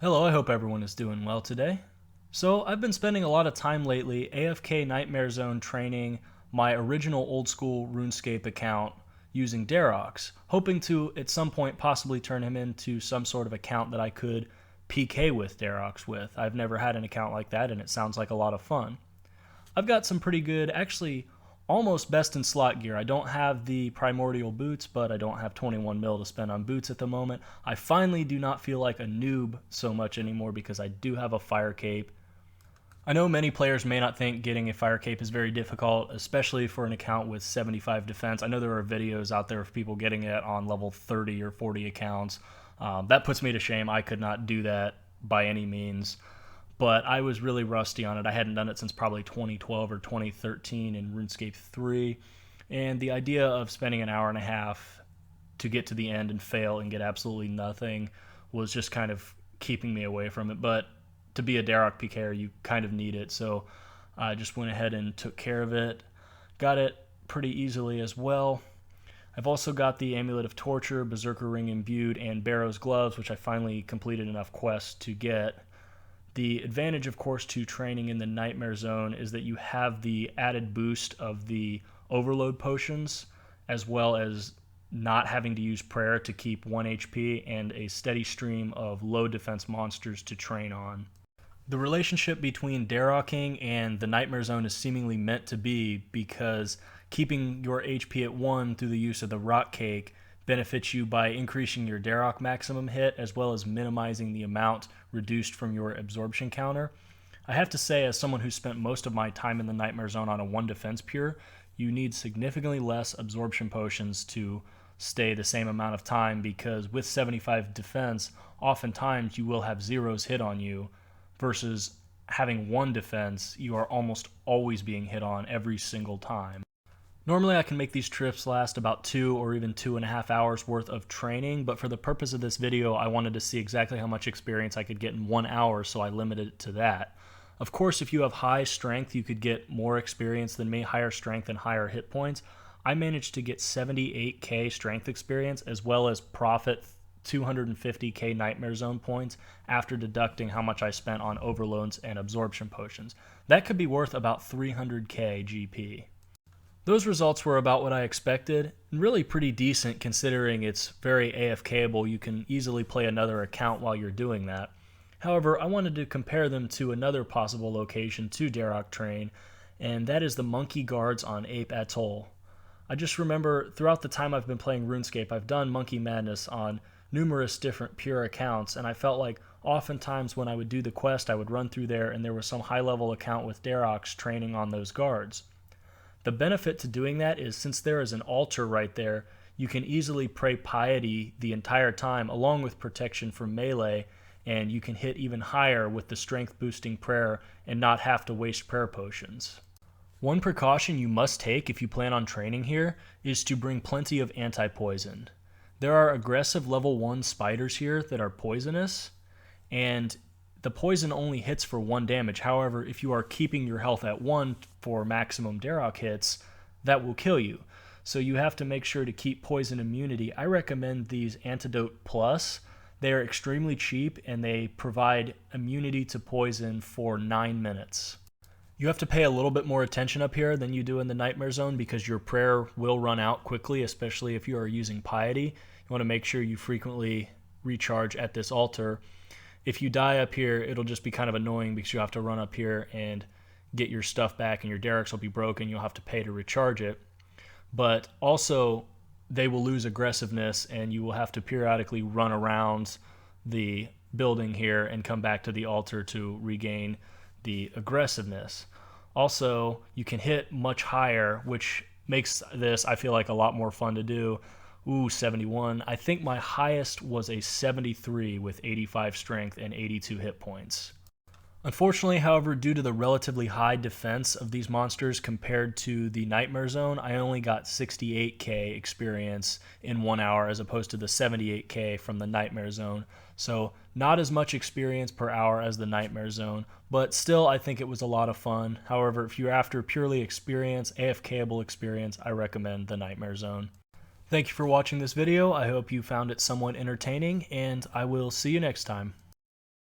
Hello, I hope everyone is doing well today. So, I've been spending a lot of time lately AFK Nightmare Zone training my original old school RuneScape account using Darox, hoping to at some point possibly turn him into some sort of account that I could PK with Darox with. I've never had an account like that and it sounds like a lot of fun. I've got some pretty good, actually almost best in slot gear. I don't have the primordial boots, but I don't have 21 mil to spend on boots at the moment. I finally do not feel like a noob so much anymore because I do have a fire cape. I know many players may not think getting a fire cape is very difficult, especially for an account with 75 defense. I know there are videos out there of people getting it on level 30 or 40 accounts. That puts me to shame. I could not do that by any means, but I was really rusty on it. I hadn't done it since probably 2012 or 2013 in RuneScape 3, and the idea of spending an hour and a half to get to the end and fail and get absolutely nothing was just kind of keeping me away from it. But to be a Darok PKer, you kind of need it, so I just went ahead and took care of it. Got it pretty easily as well. I've also got the Amulet of Torture, Berserker Ring Imbued, and Barrow's Gloves, which I finally completed enough quests to get. The advantage, of course, to training in the Nightmare Zone is that you have the added boost of the Overload Potions, as well as not having to use Prayer to keep 1 HP and a steady stream of low defense monsters to train on. The relationship between Darocking and the Nightmare Zone is seemingly meant to be because keeping your HP at 1 through the use of the Rock Cake benefits you by increasing your Darok maximum hit as well as minimizing the amount reduced from your absorption counter. I have to say, as someone who spent most of my time in the Nightmare Zone on a 1 defense pure, you need significantly less absorption potions to stay the same amount of time because with 75 defense, oftentimes you will have zeros hit on you versus having 1 defense, you are almost always being hit on every single time. Normally I can make these trips last about 2 or even 2.5 hours worth of training, but for the purpose of this video I wanted to see exactly how much experience I could get in 1 hour, so I limited it to that. Of course, if you have high strength you could get more experience than me, higher strength and higher hit points. I managed to get 78k strength experience as well as profit 250k Nightmare Zone points after deducting how much I spent on overloads and absorption potions. That could be worth about 300k GP. Those results were about what I expected, and really pretty decent considering it's very AFKable. You can easily play another account while you're doing that. However, I wanted to compare them to another possible location to Darok train, and that is the Monkey Guards on Ape Atoll. I just remember throughout the time I've been playing RuneScape, I've done Monkey Madness on numerous different pure accounts, and I felt like oftentimes when I would do the quest, I would run through there and there was some high-level account with Darox training on those guards. The benefit to doing that is since there is an altar right there, you can easily pray piety the entire time along with protection from melee, and you can hit even higher with the strength boosting prayer and not have to waste prayer potions. One precaution you must take if you plan on training here is to bring plenty of anti-poison. There are aggressive level 1 spiders here that are poisonous, and the poison only hits for 1 damage. However, if you are keeping your health at 1 for maximum Darok hits, that will kill you. So you have to make sure to keep poison immunity. I recommend these Antidote Plus. They are extremely cheap and they provide immunity to poison for 9 minutes. You have to pay a little bit more attention up here than you do in the Nightmare Zone because your prayer will run out quickly, especially if you are using piety. You want to make sure you frequently recharge at this altar. If you die up here, it'll just be kind of annoying because you have to run up here and get your stuff back and your Derek's will be broken. You'll have to pay to recharge it. But also, they will lose aggressiveness and you will have to periodically run around the building here and come back to the altar to regain the aggressiveness. Also, you can hit much higher, which makes this, I feel like, a lot more fun to do. Ooh, 71. I think my highest was a 73 with 85 strength and 82 hit points. Unfortunately, however, due to the relatively high defense of these monsters compared to the Nightmare Zone, I only got 68k experience in 1 hour as opposed to the 78k from the Nightmare Zone. So not as much experience per hour as the Nightmare Zone, but still I think it was a lot of fun. However, if you're after purely experience, AFKable experience, I recommend the Nightmare Zone. Thank you for watching this video. I hope you found it somewhat entertaining, and I will see you next time.